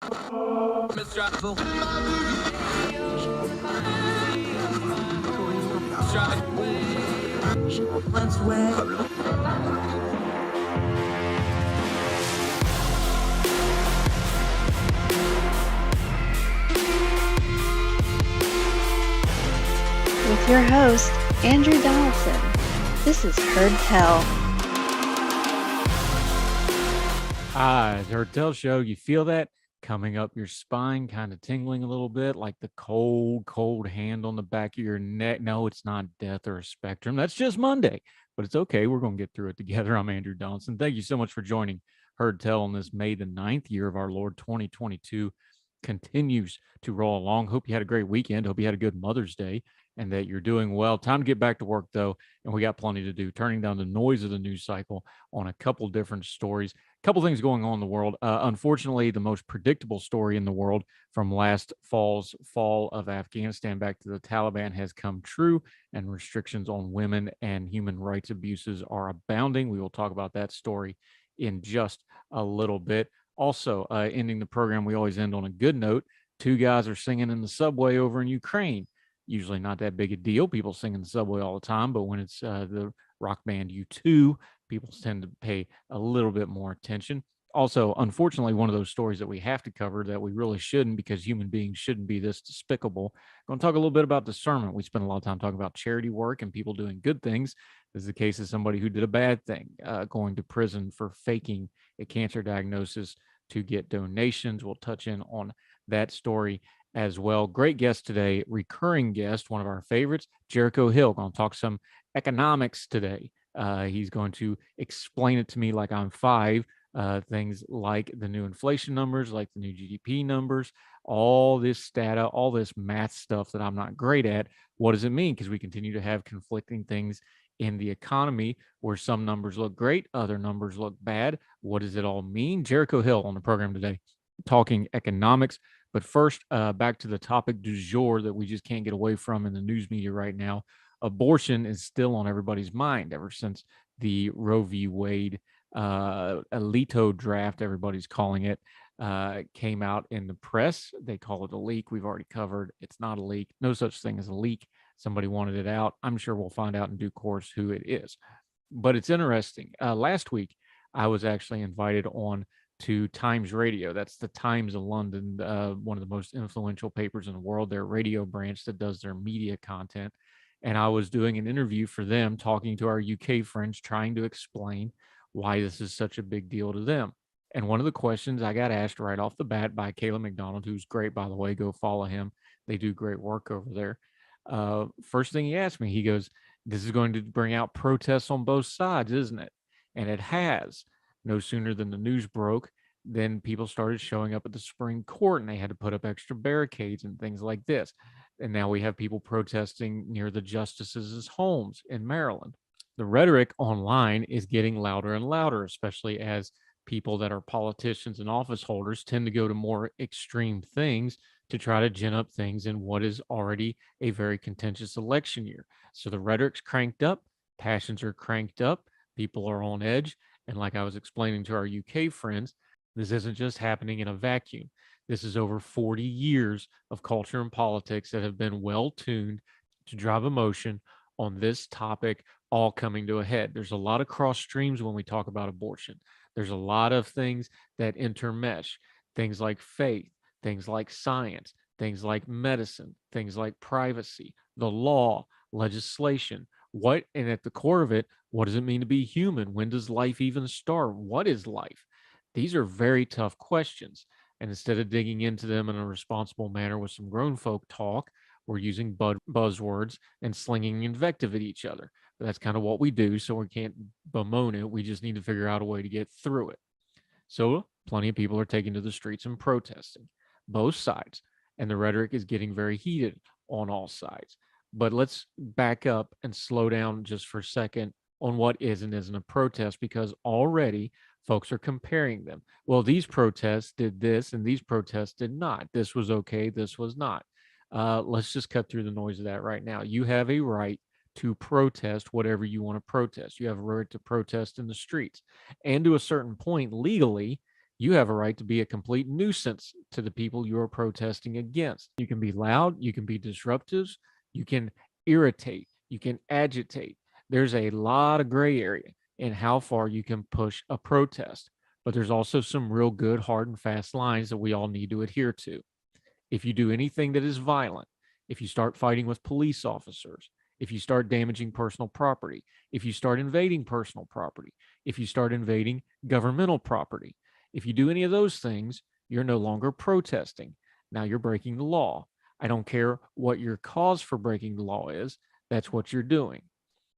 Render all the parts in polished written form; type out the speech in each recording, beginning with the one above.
With your host, Andrew Donaldson. This is Heard Tell. It's Heard Tell Show. You feel that coming up your spine, kind of tingling a little bit, like the cold hand on the back of your neck. No, it's not death or a spectrum. That's just Monday, but it's okay. We're going to get through it together. I'm Andrew Donaldson. Thank you so much for joining Heard Tell on this May the 9th year of our Lord 2022. Continues to roll along. Hope you had a great weekend. Hope you had a good Mother's Day and that you're doing well. Time to get back to work, though, and we got plenty to do. Turning down the noise of the news cycle on a couple different stories. Couple things going on in the world. Unfortunately, the most predictable story in the world from last fall's fall of Afghanistan back to the Taliban has come true, and restrictions on women and human rights abuses are abounding. We will talk about that story in just a little bit. Also, ending the program, we always end on a good note. Two guys are singing in the subway over in Ukraine. Usually not that big a deal. People sing in the subway all the time, but when it's the rock band U2, people tend to pay a little bit more attention. Also, unfortunately, one of those stories that we have to cover that we really shouldn't, because human beings shouldn't be this despicable. I'm going to talk a little bit about discernment. We spend a lot of time talking about charity work and people doing good things. This is the case of somebody who did a bad thing, going to prison for faking a cancer diagnosis to get donations. We'll touch in on that story as well. Great guest today, recurring guest, one of our favorites, Jericho Hill. Going to talk some economics today. He's going to explain it to me like I'm five. Things like the new inflation numbers, like the new GDP numbers, all this data, all this math stuff that I'm not great at. What does it mean? Because we continue to have conflicting things in the economy where some numbers look great, other numbers look bad. What does it all mean? Jericho Hill on the program today, talking economics. But first, back to the topic du jour that we just can't get away from in the news media right now. Abortion is still on everybody's mind ever since the Roe v. Wade Alito draft, everybody's calling it, came out in the press. They call it a leak. We've already covered. It's not a leak. No such thing as a leak. Somebody wanted it out. I'm sure we'll find out in due course who it is. But it's interesting. Last week, I was actually invited on to Times Radio. That's the Times of London, one of the most influential papers in the world, their radio branch that does their media content. And I was doing an interview for them, talking to our UK friends, trying to explain why this is such a big deal to them. And one of the questions I got asked right off the bat by Caleb McDonald, who's great, by the way, go follow him. They do great work over there. First thing he asked me, he goes, "This is going to bring out protests on both sides, isn't it?" And it has. No sooner than the news broke, then people started showing up at the Supreme Court, and they had to put up extra barricades and things like this. And now we have people protesting near the justices' homes in Maryland. The rhetoric online is getting louder and louder, especially as people that are politicians and office holders tend to go to more extreme things to try to gin up things in what is already a very contentious election year. So the rhetoric's cranked up, passions are cranked up, people are on edge. And like I was explaining to our UK friends, this isn't just happening in a vacuum. This is over 40 years of culture and politics that have been well tuned to drive emotion on this topic, all coming to a head. There's a lot of cross streams when we talk about abortion. There's a lot of things that intermesh, things like faith, things like science, things like medicine, things like privacy, the law, legislation. What, and at the core of it, what does it mean to be human? When does life even start? What is life? These are very tough questions. And instead of digging into them in a responsible manner with some grown folk talk, we're using buzzwords and slinging invective at each other. But that's kind of what we do, so we can't bemoan it. We just need to figure out a way to get through it. So plenty of people are taking to the streets and protesting, both sides. And the rhetoric is getting very heated on all sides. But let's back up and slow down just for a second on what is and isn't a protest, because already folks are comparing them. Well, these protests did this and these protests did not. This was okay, this was not. Let's just cut through the noise of that right now. You have a right to protest whatever you want to protest. You have a right to protest in the streets. And to a certain point, legally, You have a right to be a complete nuisance to the people you are protesting against. You can be loud, you can be disruptive, you can irritate, you can agitate. There's a lot of gray area in how far you can push a protest, but there's also some real good, hard, and fast lines that we all need to adhere to. If you do anything that is violent, if you start fighting with police officers, if you start damaging personal property, if you start invading personal property, if you start invading governmental property, if you do any of those things, you're no longer protesting. Now you're breaking the law. I don't care what your cause for breaking the law is, that's what you're doing.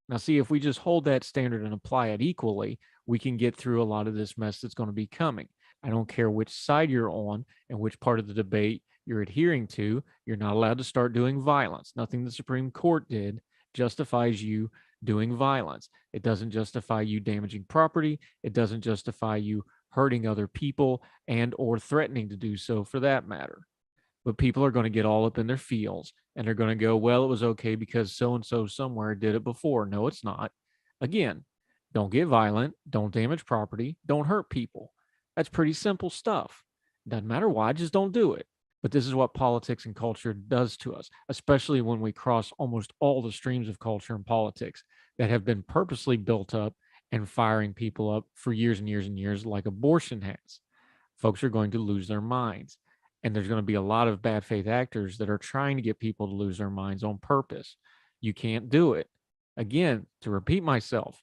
Now, see, if we just hold that standard and apply it equally, we can get through a lot of this mess that's going to be coming. I don't care which side you're on and which part of the debate you're adhering to. You're not allowed to start doing violence. Nothing the Supreme Court did justifies you doing violence. It doesn't justify you damaging property. It doesn't justify you hurting other people and or threatening to do so for that matter. But people are going to get all up in their feels and they're going to go, well, it was okay because so and so somewhere did it before. No, it's not. Again, don't get violent, don't damage property, don't hurt people. That's pretty simple stuff. Doesn't matter why, just don't do it. But this is what politics and culture does to us, especially when we cross almost all the streams of culture and politics that have been purposely built up and firing people up for years and years and years, like abortion has. Folks are going to lose their minds. And there's going to be a lot of bad faith actors that are trying to get people to lose their minds on purpose. You can't do it. Again, to repeat myself,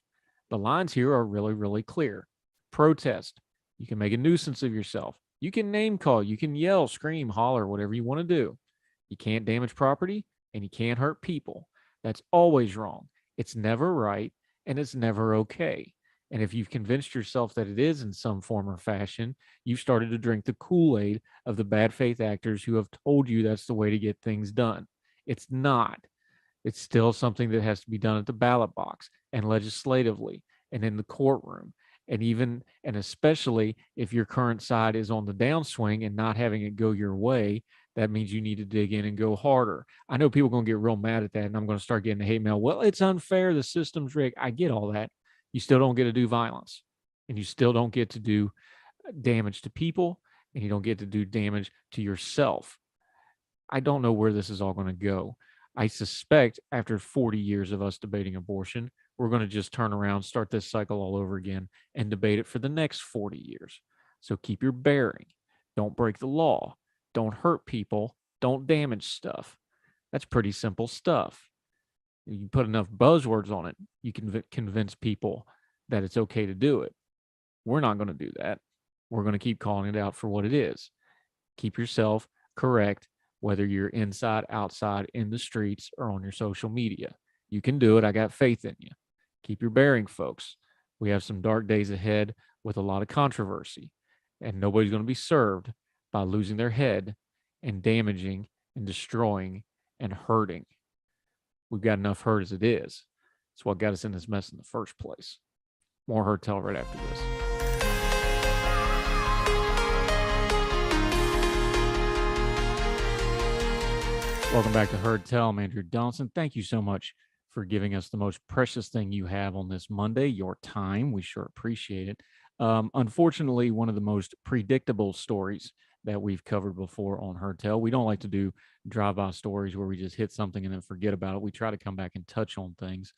the lines here are really, really clear. Protest. You can make a nuisance of yourself. You can name call. You can yell, scream, holler, whatever you want to do. You can't damage property and you can't hurt people. That's always wrong. It's never right and it's never okay. And if you've convinced yourself that it is in some form or fashion, you've started to drink the Kool-Aid of the bad faith actors who have told you that's the way to get things done. It's not. It's still something that has to be done at the ballot box and legislatively and in the courtroom. And even and especially if your current side is on the downswing and not having it go your way, that means you need to dig in and go harder. I know people are going to get real mad at that, and I'm going to start getting hate mail. Well, it's unfair. The system's rigged. I get all that. You still don't get to do violence, and you still don't get to do damage to people, and you don't get to do damage to yourself. I don't know where this is all going to go. I suspect after 40 years of us debating abortion, we're going to just turn around, start this cycle all over again, and debate it for the next 40 years. So keep your bearing. Don't break the law. Don't hurt people. Don't damage stuff. That's pretty simple stuff. You put enough buzzwords on it, you can convince people that it's okay to do it. We're not going to do that. We're going to keep calling it out for what it is. Keep yourself correct, whether you're inside, outside, in the streets, or on your social media. You can do it. I got faith in you. Keep your bearing, folks. We have some dark days ahead with a lot of controversy, and nobody's going to be served by losing their head and damaging and destroying and hurting. We've got enough hurt as it is. It's what got us in this mess in the first place. More Herd Tell right after this. Welcome back to Herd Tell. I'm Andrew Donaldson. Thank you so much for giving us the most precious thing you have on this Monday, your time. We sure appreciate it. Unfortunately, one of the most predictable stories that we've covered before on Herd Tell. We don't like to do drive-by stories where we just hit something and then forget about it. We try to come back and touch on things.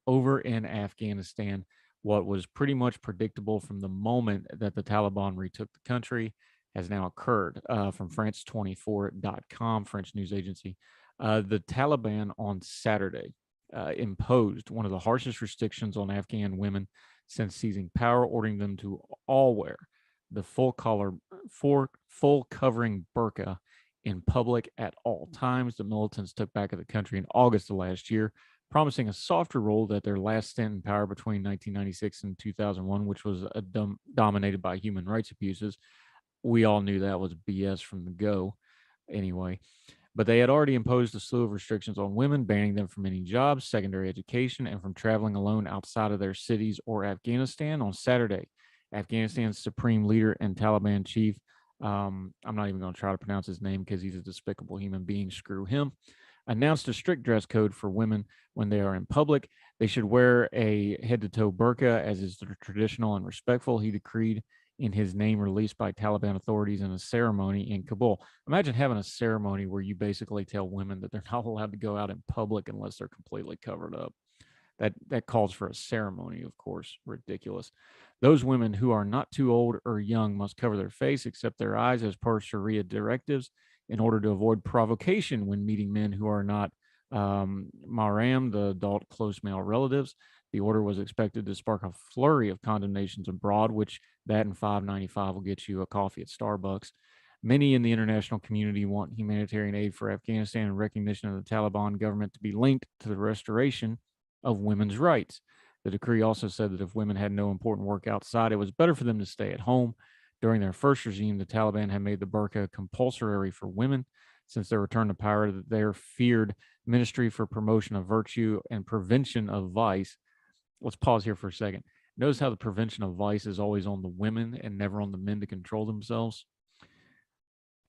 Over in Afghanistan, what was pretty much predictable from the moment that the Taliban retook the country has now occurred. From France24.com, French news agency. The Taliban on Saturday imposed one of the harshest restrictions on Afghan women since seizing power, ordering them to all wear the full covering burqa in public at all times. The militants took back of the country in August of last year, promising a softer role that their last stint in power between 1996 and 2001, which was dominated by human rights abuses. We all knew that was BS from the go anyway. But they had already imposed a slew of restrictions on women, banning them from any jobs, secondary education, and from traveling alone outside of their cities or Afghanistan. On Saturday, Afghanistan's supreme leader and Taliban chief, I'm not even going to try to pronounce his name because he's a despicable human being, screw him, announced a strict dress code for women when they are in public. They should wear a head-to-toe burqa as is traditional and respectful. He decreed in his name released by Taliban authorities in a ceremony in Kabul. Imagine having a ceremony where you basically tell women that they're not allowed to go out in public unless they're completely covered up. That calls for a ceremony, of course. Ridiculous. Those women who are not too old or young must cover their face except their eyes as per Sharia directives in order to avoid provocation when meeting men who are not Maram, the adult close male relatives. The order was expected to spark a flurry of condemnations abroad, which that and $5.95 will get you a coffee at Starbucks. Many in the international community want humanitarian aid for Afghanistan and recognition of the Taliban government to be linked to the restoration of women's rights. The decree also said that if women had no important work outside, it was better for them to stay at home. During their first regime, the Taliban had made the burqa compulsory for women. Since their return to power, their feared Ministry for Promotion of Virtue and Prevention of Vice. Let's pause here for a second. Notice how the prevention of vice is always on the women and never on the men to control themselves.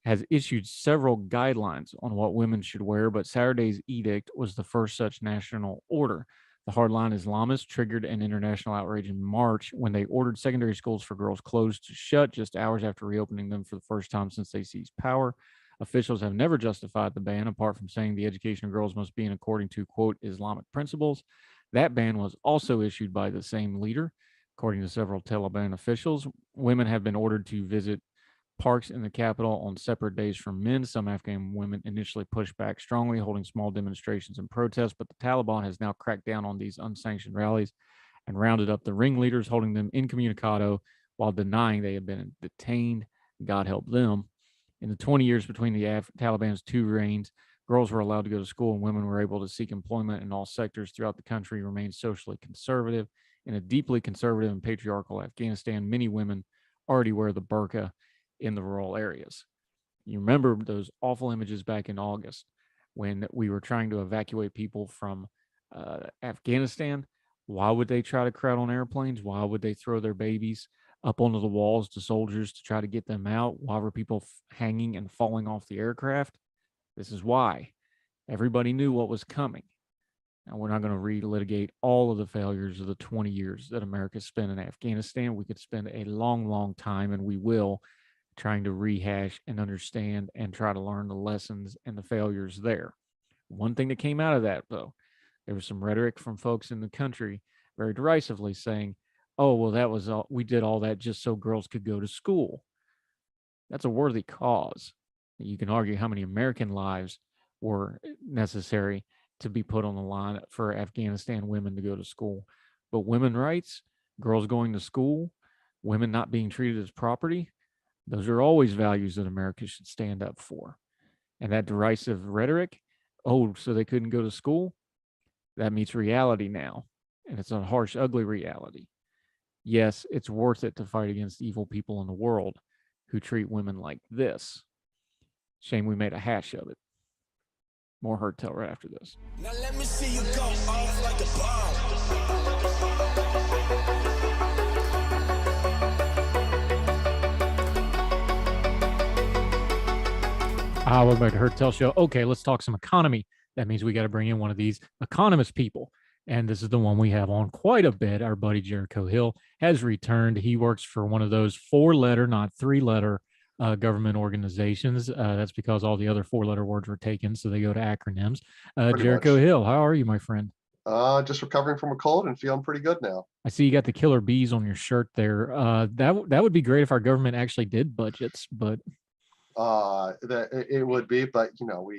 Has issued several guidelines on what women should wear, but Saturday's edict was the first such national order. The hardline Islamists triggered an international outrage in March when they ordered secondary schools for girls closed to shut just hours after reopening them for the first time since they seized power. Officials have never justified the ban, apart from saying the education of girls must be in according to, quote, Islamic principles. That ban was also issued by the same leader. According to several Taliban officials, women have been ordered to visit parks in the capital on separate days from men. Some Afghan women initially pushed back strongly, holding small demonstrations and protests, but the Taliban has now cracked down on these unsanctioned rallies and rounded up the ringleaders, holding them incommunicado while denying they had been detained. God help them. In the 20 years between the Taliban's two reigns, girls were allowed to go to school and women were able to seek employment in all sectors throughout the country, remained socially conservative. In a deeply conservative and patriarchal Afghanistan, many women already wear the burqa in the rural areas. You remember those awful images back in August when we were trying to evacuate people from Afghanistan. Why would they try to crowd on airplanes? Why would they throw their babies up onto the walls to soldiers to try to get them out? Why were people hanging and falling off the aircraft? This is why. Everybody knew what was coming. Now, we're not going to relitigate all of the failures of the 20 years that America spent in Afghanistan. We could spend a long, long time, and we will, trying to rehash and understand and try to learn the lessons and the failures there. One thing that came out of that, though, there was some rhetoric from folks in the country very derisively saying, oh, well, that was all, we did all that just so girls could go to school. That's a worthy cause. You can argue how many American lives were necessary to be put on the line for Afghanistan women to go to school. But women's rights, girls going to school, women not being treated as property, those are always values that America should stand up for. And that derisive rhetoric, oh, so they couldn't go to school, that meets reality now. And it's a harsh, ugly reality. Yes, it's worth it to fight against evil people in the world who treat women like this. Shame we made a hash of it. More Herd Tell right after this. Now let me see you go off like a bomb. Welcome back to Herd Tell Show. Okay, let's talk some economy. That means we got to bring in one of these economist people. And this is the one we have on quite a bit. Our buddy Jericho Hill has returned. He works for one of those 4-letter, not 3-letter government organizations. That's because all the other 4-letter words were taken, so they go to acronyms. Jericho much. Hill, how are you, my friend? Just recovering from a cold and feeling pretty good now. I see you got the killer bees on your shirt there. That would be great if our government actually did budgets, but it would be, but you know,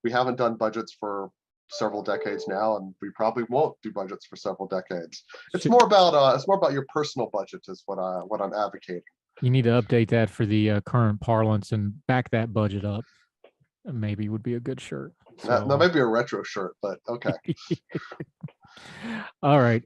we haven't done budgets for several decades now, and we probably won't do budgets for several decades. It's more about your personal budget is what I'm advocating. You need to update that for the current parlance and back that budget up. Maybe would be a good shirt. So, that might be a retro shirt, but okay. All right.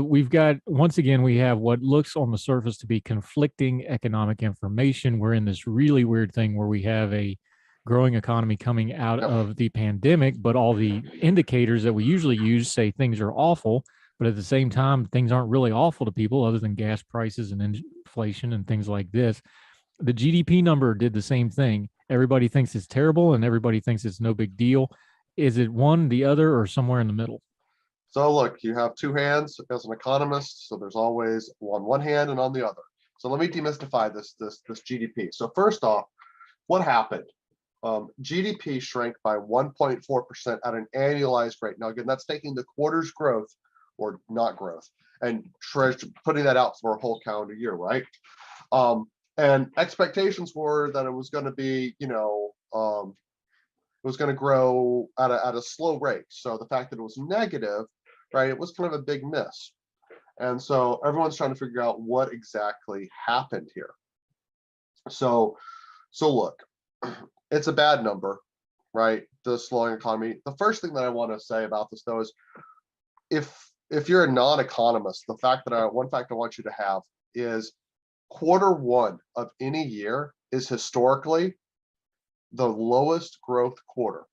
We've got, once again, we have what looks on the surface to be conflicting economic information. We're in this really weird thing where we have a growing economy coming out of the pandemic, but all the indicators that we usually use say things are awful, but at the same time, things aren't really awful to people other than gas prices and inflation and things like this. The GDP number did the same thing. Everybody thinks it's terrible and everybody thinks it's no big deal. Is it one, the other, or somewhere in the middle? So look, you have two hands as an economist, so there's always on one hand and on the other. So let me demystify this GDP. So first off, what happened? GDP shrank by 1.4% at an annualized rate. Now, again, that's taking the quarter's growth or not growth and putting that out for a whole calendar year, right? And expectations were that it was going to be, it was going to grow at a slow rate. So the fact that it was negative, right, it was kind of a big miss. And so everyone's trying to figure out what exactly happened here. So look, it's a bad number, right? The slowing economy. The first thing that I want to say about this, though, is if you're a non-economist, one fact I want you to have is quarter one of any year is historically the lowest growth quarter.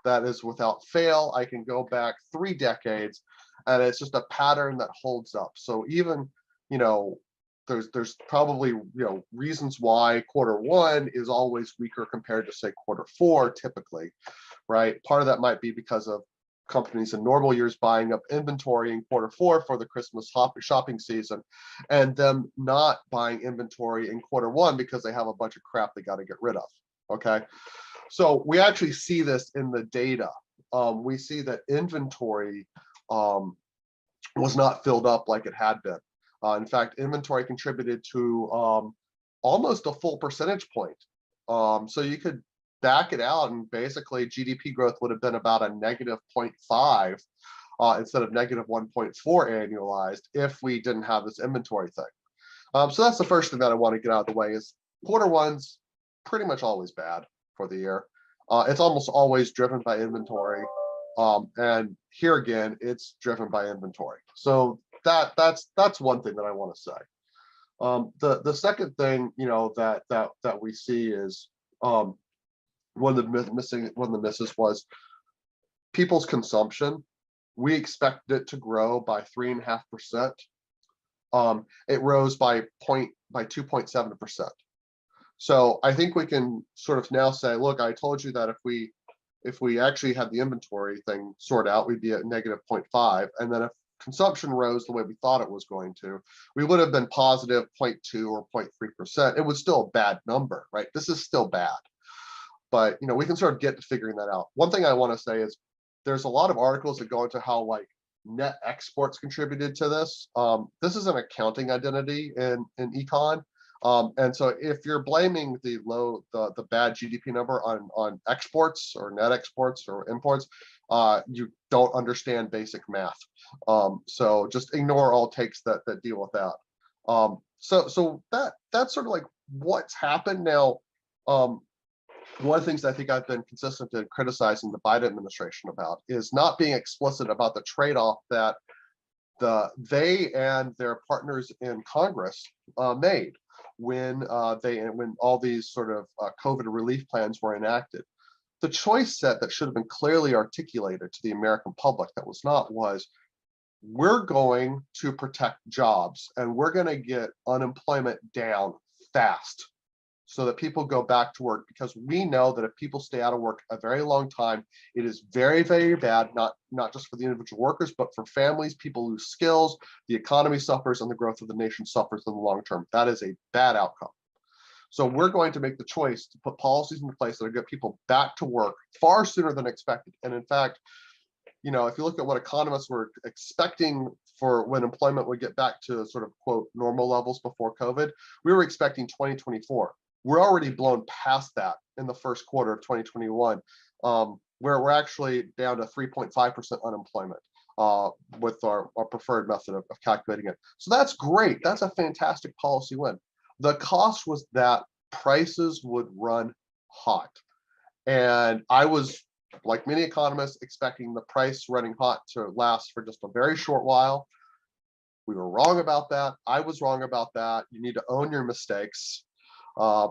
That is without fail. I can go back 3 decades, and it's just a pattern that holds up. So even, there's probably, reasons why quarter one is always weaker compared to, say, quarter four typically, right? Part of that might be because of companies in normal years buying up inventory in quarter four for the Christmas shopping season, and them not buying inventory in quarter one because they have a bunch of crap they got to get rid of. Okay, so we actually see this in the data. We see that inventory was not filled up like it had been. In fact, inventory contributed to almost a full percentage point. So you could back it out, and basically GDP growth would have been about a negative 0.5 instead of negative 1.4 annualized if we didn't have this inventory thing. So that's the first thing that I want to get out of the way is quarter one's pretty much always bad for the year. It's almost always driven by inventory. And here again, it's driven by inventory. So that's one thing that I want to say. The second thing, that we see is one of the misses was people's consumption. We expected it to grow by 3.5%. It rose by 2.7%. So I think we can sort of now say, look, I told you that if we actually had the inventory thing sorted out, we'd be at negative 0.5. And then if consumption rose the way we thought it was going to, we would have been positive 0.2 or 0.3%. It was still a bad number, right? This is still bad. But, we can sort of get to figuring that out. One thing I want to say is there's a lot of articles that go into how net exports contributed to this. This is an accounting identity in econ. And so if you're blaming the bad GDP number on exports or net exports or imports, you don't understand basic math. So just ignore all takes that deal with that. So that's sort of like what's happened now. One of the things I think I've been consistent in criticizing the Biden administration about is not being explicit about the trade-off that they and their partners in Congress made when all these sort of COVID relief plans were enacted. The choice set that should have been clearly articulated to the American public that was not was, we're going to protect jobs and we're going to get unemployment down fast so that people go back to work, because we know that if people stay out of work a very long time, it is very, very bad, not just for the individual workers, but for families. People lose skills, the economy suffers, and the growth of the nation suffers in the long term. That is a bad outcome. So we're going to make the choice to put policies in place that are get people back to work far sooner than expected. And in fact, if you look at what economists were expecting for when employment would get back to sort of quote normal levels before COVID, we were expecting 2024. We're already blown past that in the first quarter of 2021, where we're actually down to 3.5% unemployment with our preferred method of calculating it. So that's great. That's a fantastic policy win. The cost was that prices would run hot. And I was, like many economists, expecting the price running hot to last for just a very short while. We were wrong about that. I was wrong about that. You need to own your mistakes.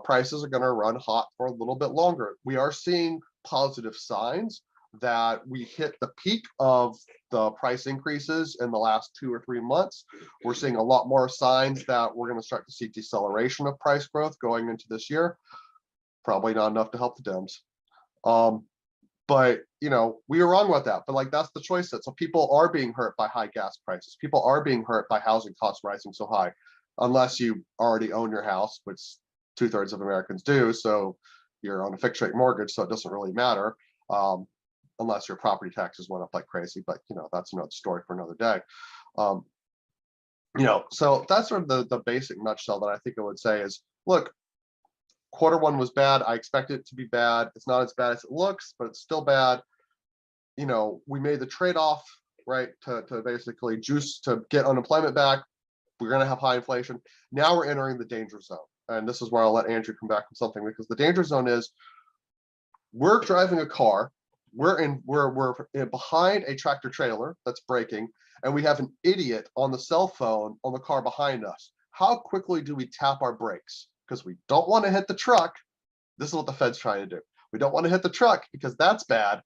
Prices are going to run hot for a little bit longer. We are seeing positive signs that we hit the peak of the price increases in the last 2 or 3 months. We're seeing a lot more signs that we're going to start to see deceleration of price growth going into this year. Probably not enough to help the Dems. But we were wrong about that. But that's the choice set. So people are being hurt by high gas prices. People are being hurt by housing costs rising so high. unless you already own your house, which 2/3 of Americans do. So you're on a fixed rate mortgage, so it doesn't really matter, unless your property taxes went up like crazy. But that's another story for another day. So that's sort of the basic nutshell that I think I would say is, look, Q1 was bad. I expect it to be bad. It's not as bad as it looks, but it's still bad. We made the trade-off, right, to basically to get unemployment back. We're going to have high inflation. Now we're entering the danger zone. And this is where I'll let Andrew come back with something, because the danger zone is, we're driving a car, we're behind a tractor trailer that's braking, and we have an idiot on the cell phone on the car behind us. How quickly do we tap our brakes? Because we don't want to hit the truck. This is what the Fed's trying to do. We don't want to hit the truck because that's bad.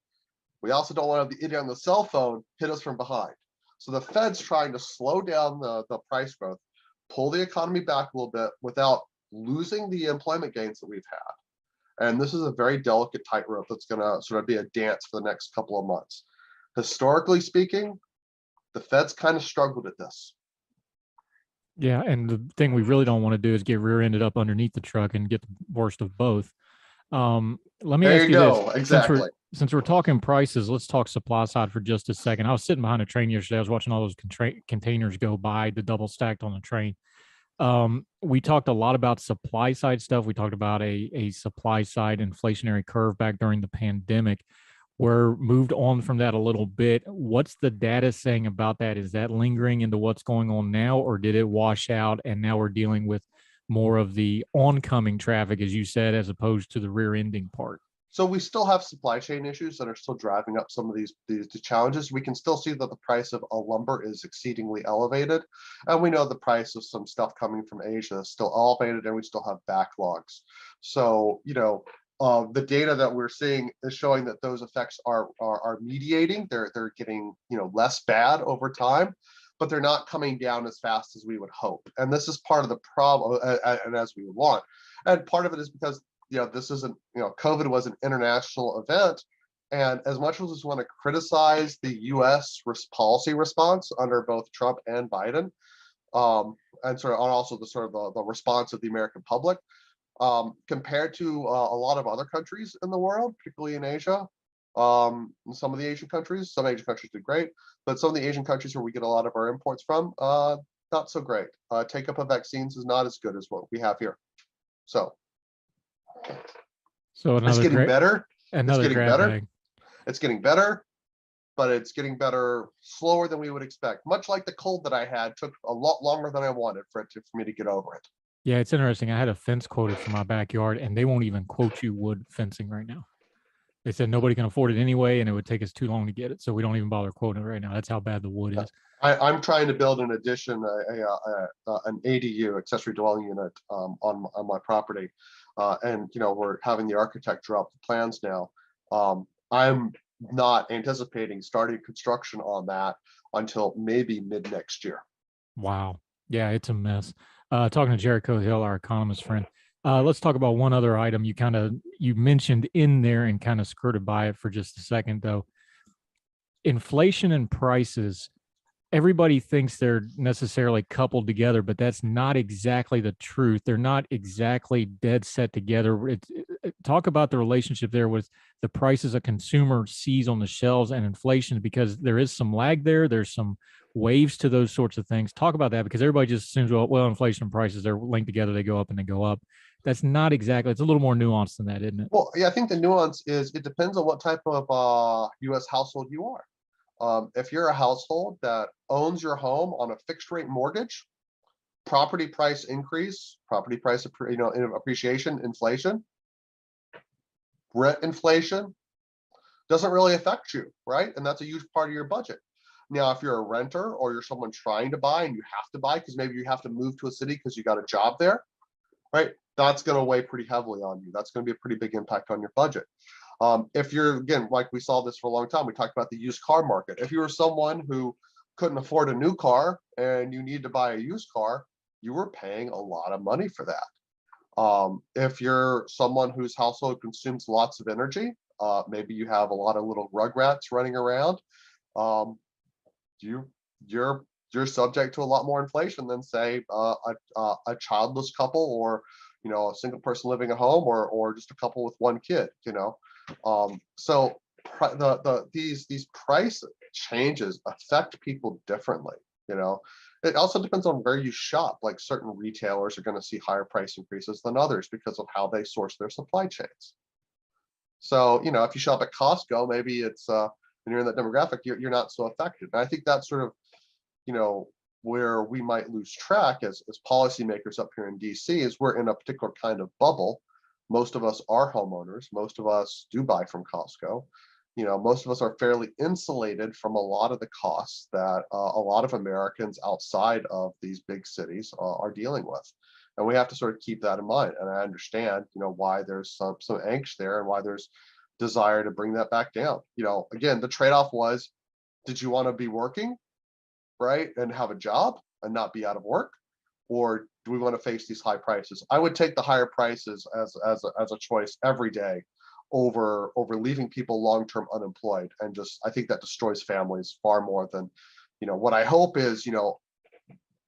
We also don't want to have the idiot on the cell phone hit us from behind. So the Fed's trying to slow down the price growth, pull the economy back a little bit without losing the employment gains that we've had. And this is a very delicate tightrope that's going to sort of be a dance for the next couple of months. Historically speaking, the Fed's kind of struggled at this. Yeah, and the thing we really don't want to do is get rear-ended up underneath the truck and get the worst of both. Let me There ask you you go. this. Exactly. Since we're talking prices, let's talk supply side for just a second. I was sitting behind a train yesterday. I was watching all those containers go by, the double stacked on the train. We talked a lot about supply side stuff. We talked about a supply side inflationary curve back during the pandemic. We're moved on from that a little bit. What's the data saying about that? Is that lingering into what's going on now, or did it wash out and now we're dealing with more of the oncoming traffic, as you said, as opposed to the rear ending part? So we still have supply chain issues that are still driving up some of these challenges. We can still see that the price of a lumber is exceedingly elevated. And we know the price of some stuff coming from Asia is still elevated, and we still have backlogs. So, the data that we're seeing is showing that those effects are mediating. They're getting, less bad over time, but they're not coming down as fast as we would hope. And this is part of the problem, and as we would want. And part of it is because this isn't, COVID was an international event. And as much as we want to criticize the US policy response under both Trump and Biden, and also the response of the American public, compared to a lot of other countries in the world, particularly in Asia, some of the Asian countries, some Asian countries did great, but some of the Asian countries where we get a lot of our imports from, not so great. Take up of vaccines is not as good as what we have here. So it's getting better. It's getting better. Bag. It's getting better, but it's getting better slower than we would expect. Much like the cold that I had took a lot longer than I wanted for me to get over it. Yeah, it's interesting. I had a fence quoted for my backyard, and they won't even quote you wood fencing right now. They said nobody can afford it anyway, and it would take us too long to get it, so we don't even bother quoting it right now. That's how bad the wood is. I'm trying to build an addition, an ADU, accessory dwelling unit, on my property, and we're having the architect draw up the plans now. I'm not anticipating starting construction on that until maybe mid next year. Wow. Yeah, it's a mess. Talking to Jericho Hill, our economist friend. Let's talk about one other item you mentioned in there and kind of skirted by it for just a second, though. Inflation and prices. Everybody thinks they're necessarily coupled together, but that's not exactly the truth. They're not exactly dead set together. Talk about the relationship there with the prices a consumer sees on the shelves and inflation, because there is some lag there. There's some waves to those sorts of things. Talk about that, because everybody just assumes, well, inflation and prices, they're linked together. They go up and they go up. That's not exactly, it's a little more nuanced than that, isn't it? Well, yeah, I think the nuance is it depends on what type of U.S. household you are. If you're a household that owns your home on a fixed rate mortgage, property price increase, property price, appreciation, inflation, rent inflation doesn't really affect you, right? And that's a huge part of your budget. Now, if you're a renter or you're someone trying to buy and you have to buy because maybe you have to move to a city because you got a job there, right? That's going to weigh pretty heavily on you. That's going to be a pretty big impact on your budget. If you're, again, like we saw this for a long time, we talked about the used car market. If you were someone who couldn't afford a new car and you need to buy a used car, you were paying a lot of money for that. If you're someone whose household consumes lots of energy, maybe you have a lot of little rugrats running around, your you're subject to a lot more inflation than say a childless couple, or a single person living at home, or just a couple with one kid. So these price changes affect people differently. It also depends on where you shop. Like certain retailers are going to see higher price increases than others because of how they source their supply chains. So, if you shop at Costco, maybe it's when you're in that demographic, you're not so affected. And I think that's sort of, where we might lose track as policymakers up here in DC, is we're in a particular kind of bubble. Most of us are homeowners. Most of us do buy from Costco. Most of us are fairly insulated from a lot of the costs that a lot of Americans outside of these big cities are dealing with. And we have to sort of keep that in mind. And I understand, why there's some angst there, and why there's desire to bring that back down. Again, the trade-off was, did you want to be working, right, and have a job and not be out of work, or do we want to face these high prices? I would take the higher prices as a choice every day over leaving people long-term unemployed. And I think that destroys families far more than, what I hope is,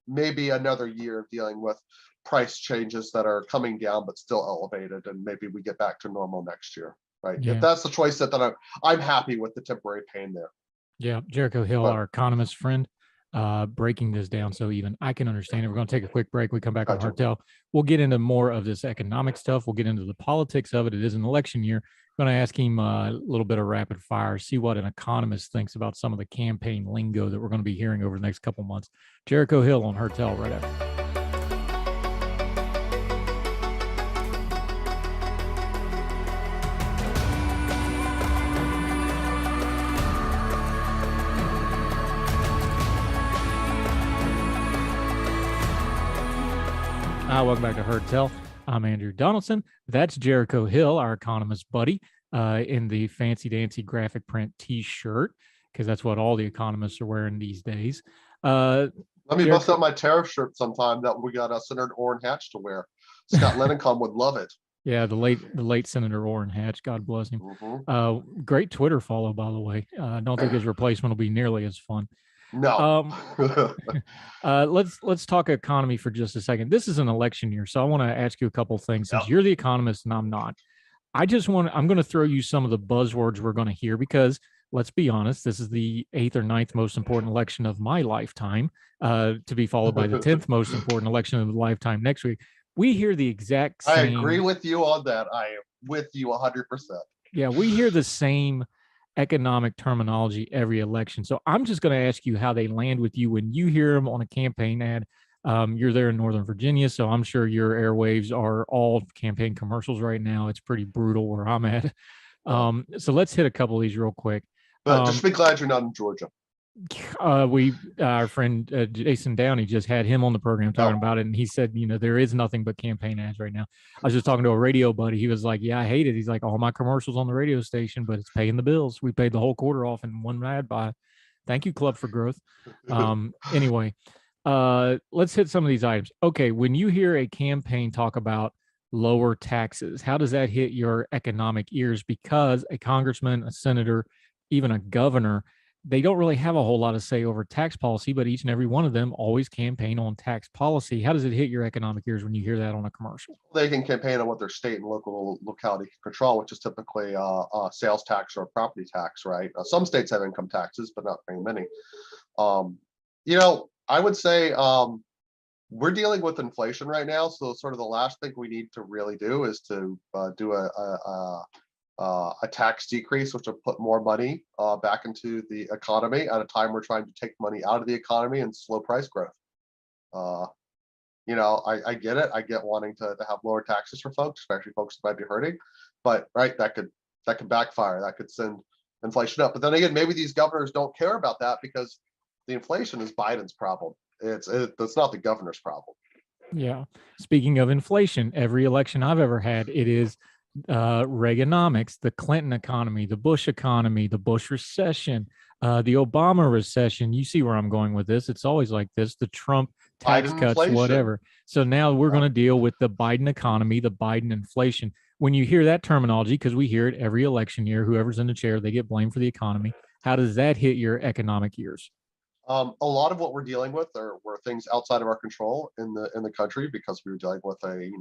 maybe another year of dealing with price changes that are coming down but still elevated, and maybe we get back to normal next year, right? Yeah. If that's the choice that I'm happy with the temporary pain there. Yeah, Jericho Hill, our economist friend, breaking this down so even I can understand it. We're going to take a quick break. We come back on Hartel. We'll get into more of this economic stuff. We'll get into the politics of it. It is an election year. I'm going to ask him a little bit of rapid fire, see what an economist thinks about some of the campaign lingo that we're going to be hearing over the next couple months. Jericho Hill on Hartel right after. Welcome back to Hartel. I'm Andrew Donaldson. That's Jericho Hill, our economist buddy, in the fancy dancy graphic print T-shirt, because that's what all the economists are wearing these days. Let me bust out my tariff shirt sometime. That we got Senator Orrin Hatch to wear. Scott Lennencom would love it. Yeah, the late Senator Orrin Hatch, God bless him. Mm-hmm. Great Twitter follow, by the way. I don't think his replacement will be nearly as fun. No. Let's talk economy for just a second. This is an election year, so I want to ask you a couple things. Since you're the economist and I'm not, I'm going to throw you some of the buzzwords we're going to hear, because let's be honest, this is the 8th or 9th most important election of my lifetime, to be followed by the 10th most important election of the lifetime next week. We hear the exact same. I agree with you on that. I am with you 100%. Yeah, we hear the same economic terminology every election. So I'm just going to ask you how they land with you when you hear them on a campaign ad. You're there in Northern Virginia, so I'm sure your airwaves are all campaign commercials right now. It's pretty brutal where I'm at. So let's hit a couple of these real quick. But just be glad you're not in Georgia. Our friend Jason Downey just had him on the program talking about it, and he said, there is nothing but campaign ads right now. I was just talking to a radio buddy. He was like, yeah, I hate it. He's like, all my commercials on the radio station, but it's paying the bills. We paid the whole quarter off in one ad buy. Thank you, Club for Growth. Anyway, let's hit some of these items. Okay, when you hear a campaign talk about lower taxes, how does that hit your economic ears? Because a congressman, a senator, even a governor, they don't really have a whole lot of say over tax policy, but each and every one of them always campaign on tax policy. How does it hit your economic ears when you hear that on a commercial? They can campaign on what their state and locality can control, which is typically sales tax or property tax, right? Some states have income taxes, but not very many. I would say we're dealing with inflation right now. So sort of the last thing we need to really do is to do a tax decrease, which will put more money back into the economy at a time we're trying to take money out of the economy and slow price growth. I get it. I get wanting to have lower taxes for folks, especially folks that might be hurting. But that could backfire. That could send inflation up. But then again, maybe these governors don't care about that because the inflation is Biden's problem. It's not the governor's problem. Yeah. Speaking of inflation, every election I've ever had, it is Reaganomics, the Clinton economy, the Bush economy, the Bush recession, the Obama recession. You see where I'm going with this. It's always like this, the Trump tax Biden cuts, inflation. Whatever. So now we're going to deal with the Biden economy, the Biden inflation. When you hear that terminology, because we hear it every election year, whoever's in the chair, they get blamed for the economy. How does that hit your economic ears? A lot of what we're dealing with were things outside of our control in the country because we were dealing with a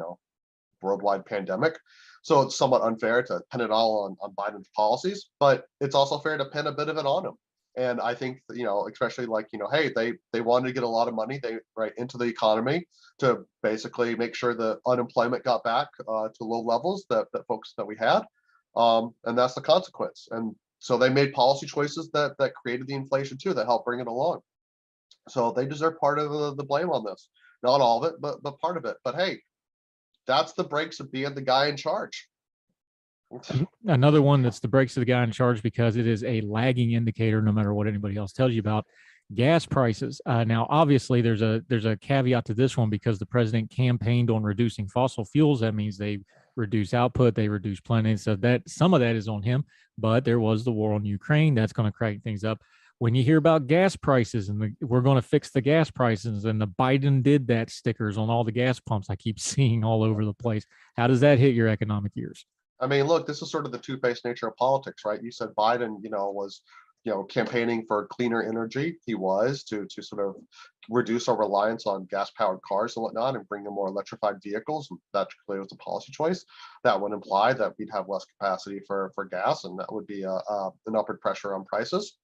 worldwide pandemic. So it's somewhat unfair to pin it all on Biden's policies, but it's also fair to pin a bit of it on him. And I think especially hey, they wanted to get a lot of money right into the economy to basically make sure the unemployment got back to low levels that folks that we had, and that's the consequence. And so they made policy choices that created the inflation too, that helped bring it along. So they deserve part of the blame on this. Not all of it, but part of it. But hey, that's the breaks of being the guy in charge. Another one that's the breaks of the guy in charge, because it is a lagging indicator no matter what anybody else tells you about gas prices. Now, obviously, there's a caveat to this one, because the president campaigned on reducing fossil fuels. That means they reduce output, they reduce planning. So that some of that is on him, but there was the war on Ukraine. That's going to crank things up. When you hear about gas prices and we're going to fix the gas prices, and the Biden did that stickers on all the gas pumps I keep seeing all over the place, how does that hit your economic years? I mean, look, this is sort of the two-faced nature of politics, right? You said Biden, was, campaigning for cleaner energy. He was to sort of reduce our reliance on gas-powered cars and whatnot, and bring in more electrified vehicles. That clearly was a policy choice. That would imply that we'd have less capacity for gas, and that would be an upward pressure on prices.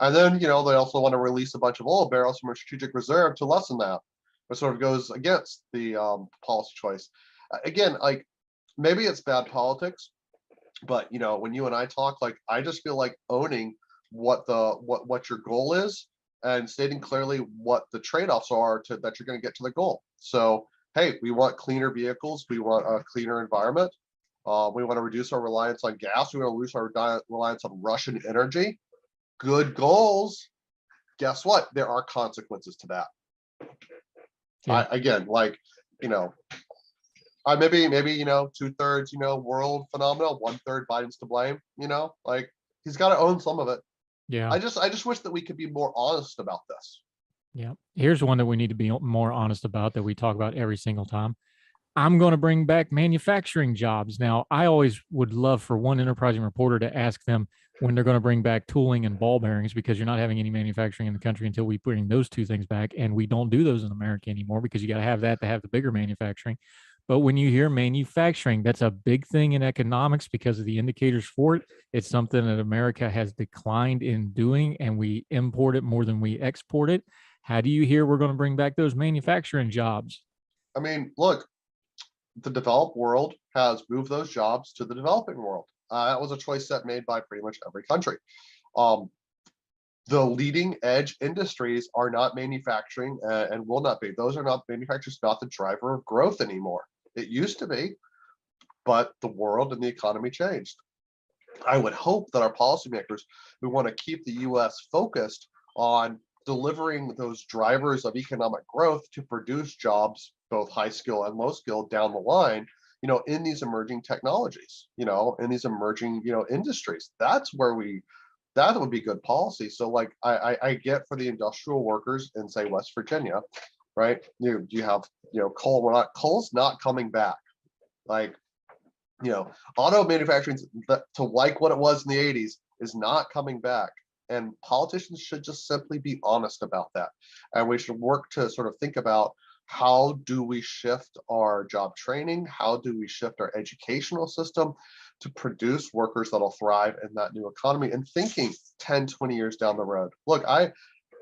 And then, they also want to release a bunch of oil barrels from a strategic reserve to lessen that, which sort of goes against the policy choice. Again, maybe it's bad politics, but when you and I talk, I just feel like owning what your goal is, and stating clearly what the trade-offs are that you're going to get to the goal. So, hey, we want cleaner vehicles, we want a cleaner environment, we want to reduce our reliance on gas, we want to reduce our reliance on Russian energy. Good goals. Guess what? There are consequences to that. Yeah. I maybe 2/3 world phenomenal, 1/3 Biden's to blame. He's got to own some of it. Yeah. I just wish that we could be more honest about this. Yeah. Here's one that we need to be more honest about, that we talk about every single time. I'm going to bring back manufacturing jobs. Now, I always would love for one enterprising reporter to ask them when they're going to bring back tooling and ball bearings, because you're not having any manufacturing in the country until we bring those two things back. And we don't do those in America anymore, because you got to have that to have the bigger manufacturing. But when you hear manufacturing, that's a big thing in economics because of the indicators for it. It's something that America has declined in doing, and we import it more than we export it. How do you hear we're going to bring back those manufacturing jobs? I mean, look, the developed world has moved those jobs to the developing world. That was a choice that made by pretty much every country. The leading edge industries are not manufacturing and will not be. Those are not manufacturers, not the driver of growth anymore. It used to be, but the world and the economy changed. I would hope that our policymakers, who want to keep the U.S. focused on delivering those drivers of economic growth to produce jobs, both high skill and low skill, down the line, in these emerging technologies, in these emerging, industries. That would be good policy. So I get for the industrial workers in, say, West Virginia, right? You have, coal. Coal's not coming back. Auto manufacturing to what it was in the 80s is not coming back. And politicians should just simply be honest about that. And we should work to sort of think about, how do we shift our job training? How do we shift our educational system to produce workers that'll thrive in that new economy? And thinking 10, 20 years down the road. Look,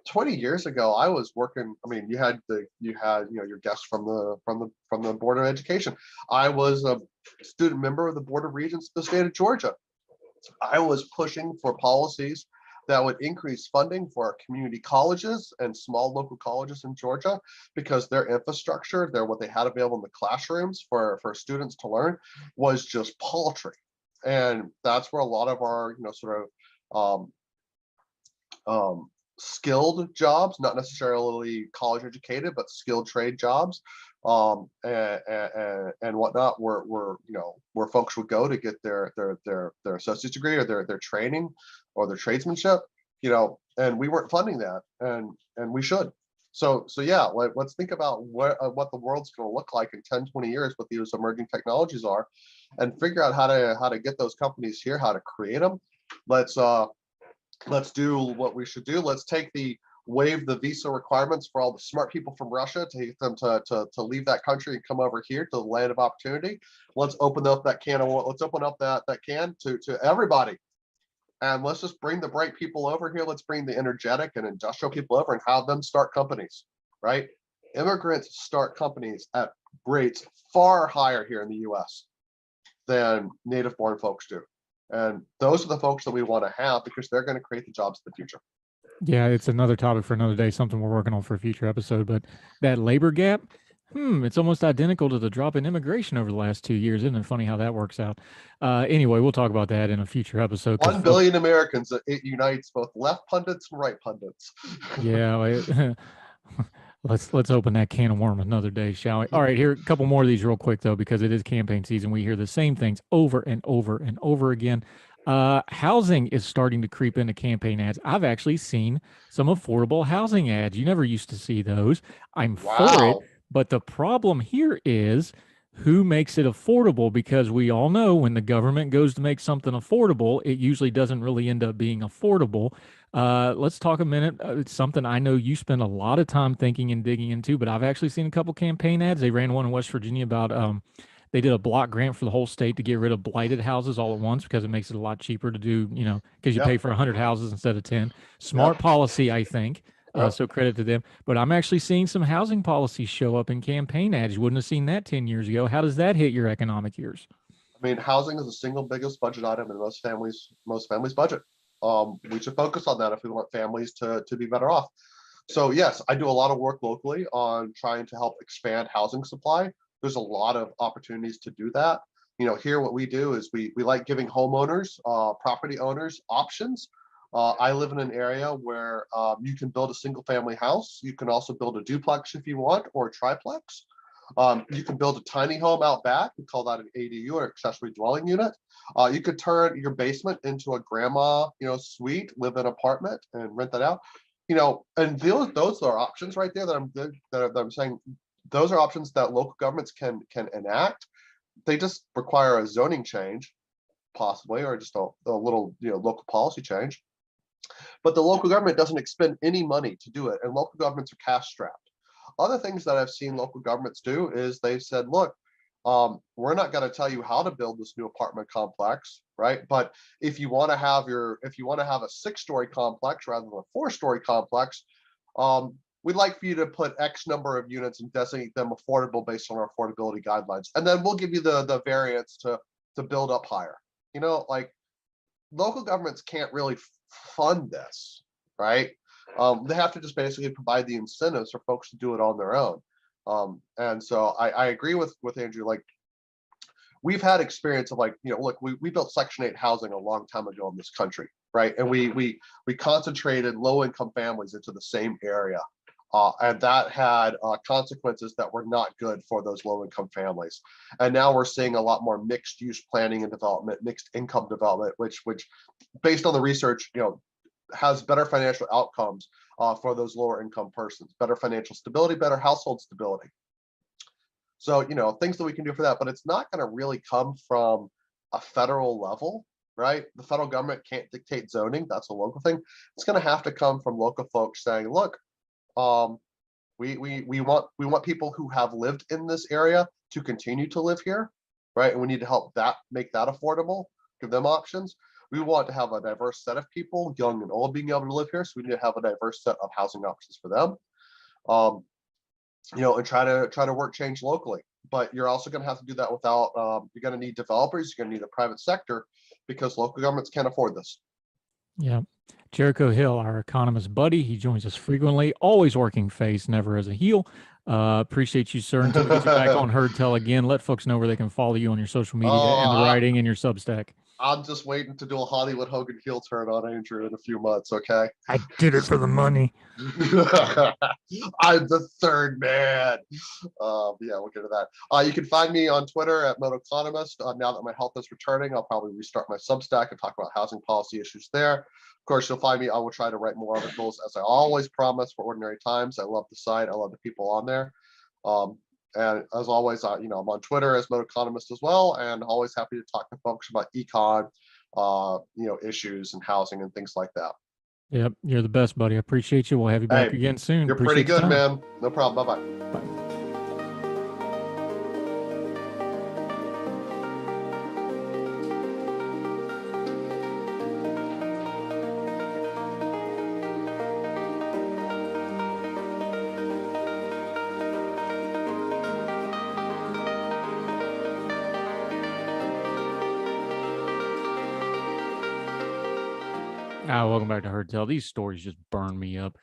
20 years ago, I was working. I mean, you had your guests from the Board of Education. I was a student member of the Board of Regents of the state of Georgia. I was pushing for policies that would increase funding for our community colleges and small local colleges in Georgia, because their infrastructure, what they had available in the classrooms for students to learn, was just paltry. And that's where a lot of our, skilled jobs, not necessarily college educated, but skilled trade jobs, and whatnot, where folks would go to get their associate's degree or their training or their tradesmanship, and we weren't funding that, and we should. So yeah, let's think about what the world's going to look like in 10, 20 years, what these emerging technologies are, and figure out how to get those companies here, how to create them. Let's do what we should do. Let's take the waive the visa requirements for all the smart people from Russia to get them to leave that country and come over here to the land of opportunity. Let's open up that can of let's open up that can to everybody. And let's just bring the bright people over here. Let's bring the energetic and industrial people over and have them start companies, right? Immigrants start companies at rates far higher here in the US than native born folks do. And those are the folks that we want to have because they're going to create the jobs of the future. Yeah, it's another topic for another day, something we're working on for a future episode. But that labor gap, it's almost identical to the drop in immigration over the last 2 years. Isn't it funny how that works out? Anyway, we'll talk about that in a future episode. 1 billion Americans, it unites both left pundits and right pundits. Yeah, let's open that can of worms another day, shall we? All right, here a couple more of these real quick though, because it is campaign season. We hear the same things over and over and over again. Housing is starting to creep into campaign ads. I've actually seen some affordable housing ads. You never used to see those. I'm for it, but the problem here is who makes it affordable, because we all know when the government goes to make something affordable, it usually doesn't really end up being affordable. Let's talk a minute. It's something I know you spend a lot of time thinking and digging into, but I've actually seen a couple campaign ads. They ran one in West Virginia about they did a block grant for the whole state to get rid of blighted houses all at once because it makes it a lot cheaper to do, because you pay for 100 houses instead of 10. Smart policy, I think. So credit to them. But I'm actually seeing some housing policies show up in campaign ads. You wouldn't have seen that 10 years ago. How does that hit your economic years? I mean, housing is the single biggest budget item in most families' budget. We should focus on that if we want families to be better off. So yes, I do a lot of work locally on trying to help expand housing supply. There's a lot of opportunities to do that. Here what we do is we like giving homeowners, property owners options. I live in an area where you can build a single family house. You can also build a duplex if you want, or a triplex. You can build a tiny home out back. We call that an ADU, or accessory dwelling unit. You could turn your basement into a grandma, suite, live in an apartment and rent that out. And those are options right there that I'm saying. Those are options that local governments can enact. They just require a zoning change, possibly, or just a little local policy change. But the local government doesn't expend any money to do it, and local governments are cash strapped. Other things that I've seen local governments do is they've said, look, we're not going to tell you how to build this new apartment complex, right? But if you want to have a 6-story complex rather than a 4-story complex, we'd like for you to put X number of units and designate them affordable based on our affordability guidelines. And then we'll give you the variance to build up higher. Like local governments can't really fund this, right? They have to just basically provide the incentives for folks to do it on their own. And so I agree with Andrew. Like, we've had experience of look, we built Section 8 housing a long time ago in this country, right? And we concentrated low-income families into the same area. And that had consequences that were not good for those low-income families. And now we're seeing a lot more mixed-use planning and development, mixed income development, which based on the research, has better financial outcomes for those lower-income persons, better financial stability, better household stability. So, things that we can do for that, but it's not going to really come from a federal level, right? The federal government can't dictate zoning. That's a local thing. It's going to have to come from local folks saying, look, we want people who have lived in this area to continue to live here, right? And we need to help make that affordable, give them options. We want to have a diverse set of people, young and old, being able to live here. So we need to have a diverse set of housing options for them, and try to work change locally. But you're also going to have to do that without. You're going to need developers. You're going to need a private sector, because local governments can't afford this. Yeah. Jericho Hill, our economist buddy, he joins us frequently, always working face, never as a heel. Appreciate you, sir. Until we get you back on Heard Tell again, let folks know where they can follow you on your social media and the writing and your Substack. I'm just waiting to do a Hollywood Hogan heel turn on Andrew in a few months, okay? I did it for the money. I'm the third man. Yeah, we'll get to that. You can find me on Twitter at Motoeconomist. Now that my health is returning, I'll probably restart my Substack and talk about housing policy issues there. Of course, you'll find me. I will try to write more articles, as I always promise, for Ordinary Times. I love the site. I love the people on there. And as always, I'm on Twitter as Motoeconomist as well, and always happy to talk to folks about econ, issues and housing and things like that. Yep, you're the best, buddy. I appreciate you. We'll have you back Hey, again soon. you're pretty Appreciate the good, time. man. No problem. Bye-bye. Bye. Welcome back to Heard Tell. These stories just burn me up.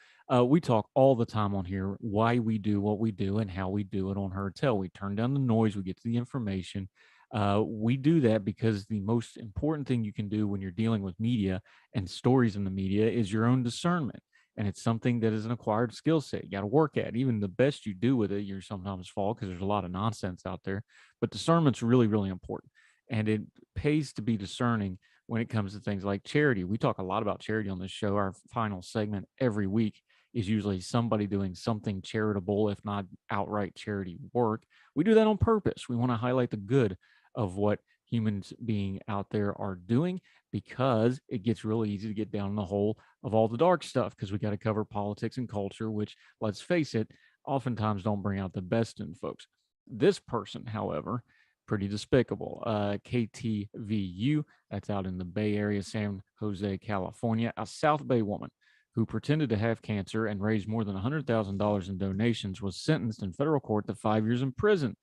We talk all the time on here why we do what we do and how we do it on Heard Tell. We turn down the noise, we get to the information. We do that because the most important thing you can do when you're dealing with media and stories in the media is your own discernment. And it's something that is an acquired skill set. You got to work at. Even the best you do with it, you sometimes fall because there's a lot of nonsense out there. But discernment's really, really important. And it pays to be discerning when it comes to things like charity. We talk a lot about charity on this show. Our final segment every week is usually somebody doing something charitable, if not outright charity work. We do that on purpose. We want to highlight the good of what humans being out there are doing, because it gets really easy to get down in the hole of all the dark stuff, because we got to cover politics and culture, which, let's face it, oftentimes don't bring out the best in folks. This person, however, pretty despicable. KTVU, that's out in the Bay Area, San Jose, California, a South Bay woman who pretended to have cancer and raised more than $100,000 in donations was sentenced in federal court to 5 years in prison.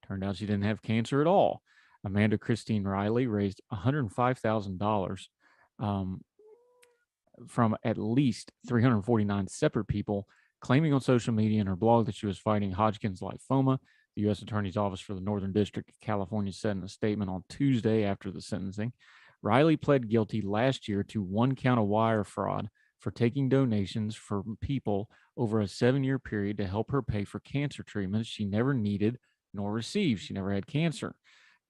Turned out she didn't have cancer at all. Amanda Christine Riley raised $105,000 from at least 349 separate people, claiming on social media and her blog that she was fighting Hodgkin's lymphoma. The U.S. Attorney's Office for the Northern District of California said in a statement on Tuesday after the sentencing. Riley pled guilty last year to 1 count of wire fraud for taking donations from people over a 7-year period to help her pay for cancer treatments she never needed nor received. She never had cancer.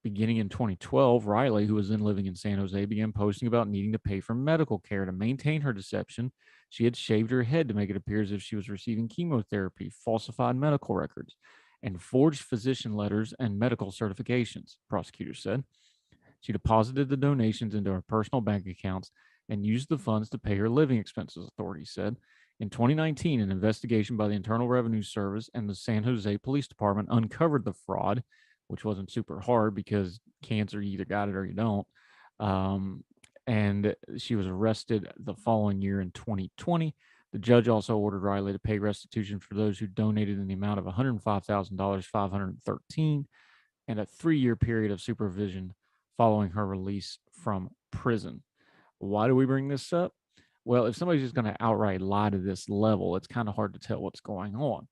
Beginning in 2012, Riley, who was then living in San Jose, began posting about needing to pay for medical care. To maintain her deception, she had shaved her head to make it appear as if she was receiving chemotherapy, falsified medical records, and forged physician letters and medical certifications, prosecutors said. She deposited the donations into her personal bank accounts and used the funds to pay her living expenses, authorities said. In 2019, an investigation by the Internal Revenue Service and the San Jose Police Department uncovered the fraud, which wasn't super hard because cancer, you either got it or you don't. And she was arrested the following year in 2020. The judge also ordered Riley to pay restitution for those who donated in the amount of $105,513 and a 3-year period of supervision following her release from prison. Why do we bring this up? Well, if somebody's just going to outright lie to this level, it's kind of hard to tell what's going on.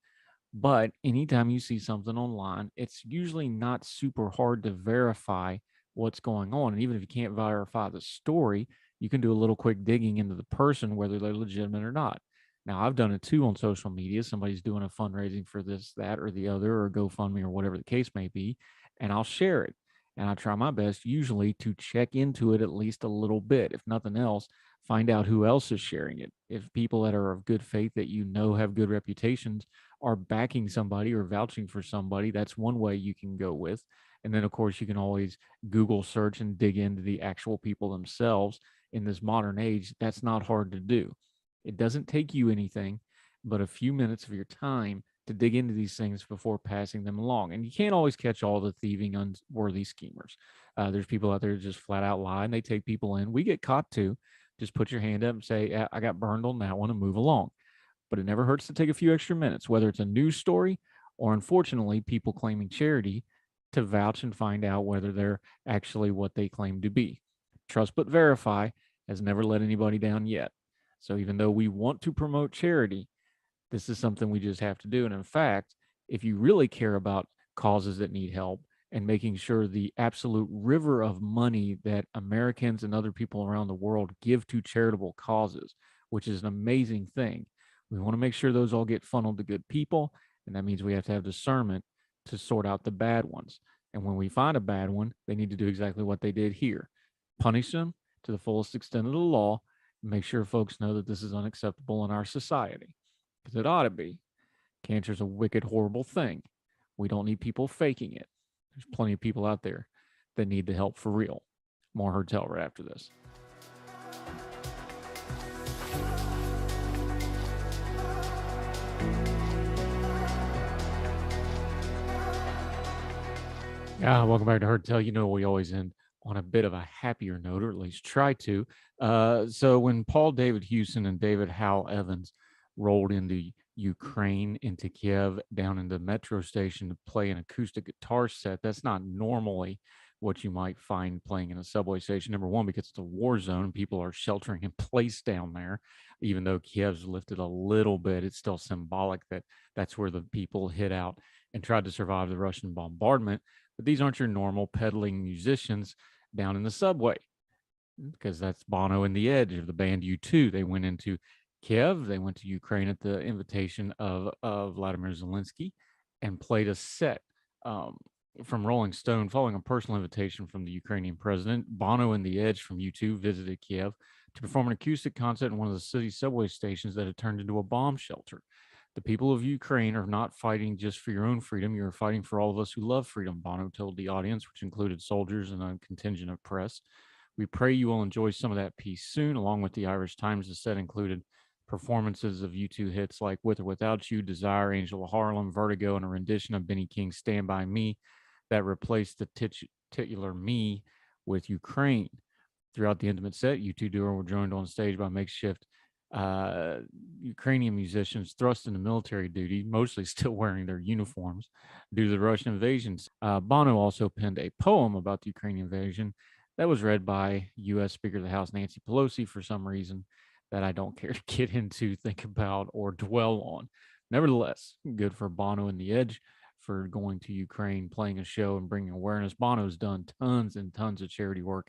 But anytime you see something online, it's usually not super hard to verify what's going on. And even if you can't verify the story, you can do a little quick digging into the person, whether they're legitimate or not. Now, I've done it too on social media. Somebody's doing a fundraising for this, that, or the other, or GoFundMe, or whatever the case may be, and I'll share it. And I try my best usually to check into it at least a little bit. If nothing else, find out who else is sharing it. If people that are of good faith that you know have good reputations are backing somebody or vouching for somebody, that's one way you can go with. And then, of course, you can always Google search and dig into the actual people themselves. In this modern age, that's not hard to do. It doesn't take you anything but a few minutes of your time to dig into these things before passing them along. And you can't always catch all the thieving, unworthy schemers. There's people out there that just flat out lie and they take people in. We get caught too. Just put your hand up and say, yeah, I got burned on that one, and move along. But it never hurts to take a few extra minutes, whether it's a news story or, unfortunately, people claiming charity, to vouch and find out whether they're actually what they claim to be. Trust but verify has never let anybody down yet. So even though we want to promote charity, this is something we just have to do. And in fact, if you really care about causes that need help and making sure the absolute river of money that Americans and other people around the world give to charitable causes, which is an amazing thing, we want to make sure those all get funneled to good people. And that means we have to have discernment to sort out the bad ones. And when we find a bad one, they need to do exactly what they did here. Punish them to the fullest extent of the law, and make sure folks know that this is unacceptable in our society, because it ought to be. Cancer is a wicked, horrible thing. We don't need people faking it. There's plenty of people out there that need the help for real. More Heard Tell right after this. Welcome back to Heard Tell. You know, we always end on a bit of a happier note, or at least try to. So when Paul David Hewson and David Hal Evans rolled into Ukraine, into Kiev, down in the metro station to play an acoustic guitar set, that's not normally what you might find playing in a subway station. Number one, because it's a war zone, people are sheltering in place down there. Even though Kiev's lifted a little bit, it's still symbolic that that's where the people hid out and tried to survive the Russian bombardment. But these aren't your normal peddling musicians down in the subway, because that's Bono and the Edge of the band U2. They went into Kiev, they went to Ukraine at the invitation of Vladimir Zelensky and played a set from Rolling Stone following a personal invitation from the Ukrainian president. Bono and the Edge from U2 visited Kiev to perform an acoustic concert in one of the city's subway stations that had turned into a bomb shelter. The people of Ukraine are not fighting just for your own freedom. You're fighting for all of us who love freedom, Bono told the audience, which included soldiers and a contingent of press. We pray you will enjoy some of that peace soon. Along with the Irish Times, the set included performances of U2 hits like With or Without You, Desire, Angel of Harlem, Vertigo, and a rendition of Benny King's Stand By Me that replaced the titular Me with Ukraine. Throughout the intimate set, U2 duo were joined on stage by makeshift Ukrainian musicians thrust into military duty, mostly still wearing their uniforms due to the Russian invasion. Bono also penned a poem about the Ukrainian invasion that was read by U.S. Speaker of the House Nancy Pelosi for some reason that I don't care to get into, think about, or dwell on. Nevertheless, good for Bono and the Edge for going to Ukraine, playing a show, and bringing awareness. Bono's done tons and tons of charity work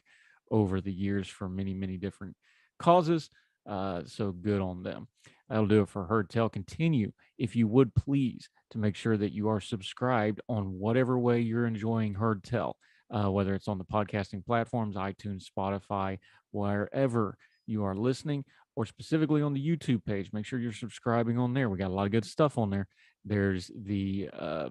over the years for many, many different causes. So good on them. That'll do it for Heard Tell. Continue, if you would please, to make sure that you are subscribed on whatever way you're enjoying Heard Tell, whether it's on the podcasting platforms, iTunes, Spotify, wherever you are listening, or specifically on the YouTube page. Make sure you're subscribing on there. We got a lot of good stuff on there. There's the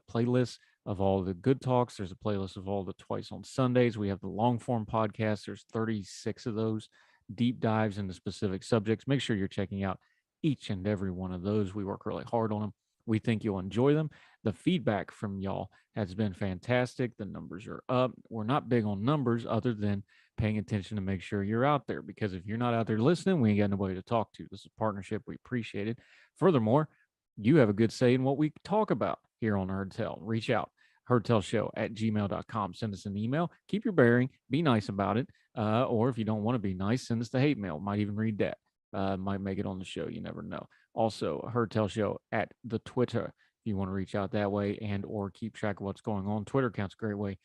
playlist of all the good talks. There's a playlist of all the Twice on Sundays. We have the long form podcast. There's 36 of those deep dives into specific subjects. Make sure you're checking out each and every one of those. We work really hard on them. We think you'll enjoy them. The feedback from y'all has been fantastic. The numbers are up. We're not big on numbers other than paying attention to make sure you're out there, because if you're not out there listening, we ain't got nobody to talk to. This is a partnership. We appreciate it. Furthermore, you have a good say in what we talk about here on Heard Tell. Reach out, heardtellshow@gmail.com. Send us an email. Keep your bearing. Be nice about it. Or if you don't want to be nice, send us the hate mail. Might even read that. Might make it on the show. You never know. Also, Heard Tell Show at the Twitter, if you want to reach out that way and or keep track of what's going on. Twitter account's a great way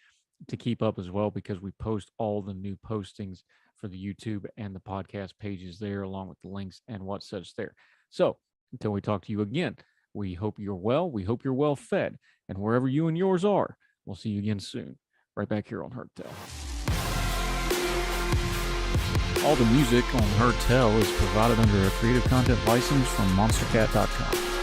to keep up as well, because we post all the new postings for the YouTube and the podcast pages there, along with the links and what such there. So until we talk to you again, we hope you're well. We hope you're well fed. And wherever you and yours are, we'll see you again soon. Right back here on Heard Tell. All the music on Heard Tell is provided under a Creative Content license from monstercat.com.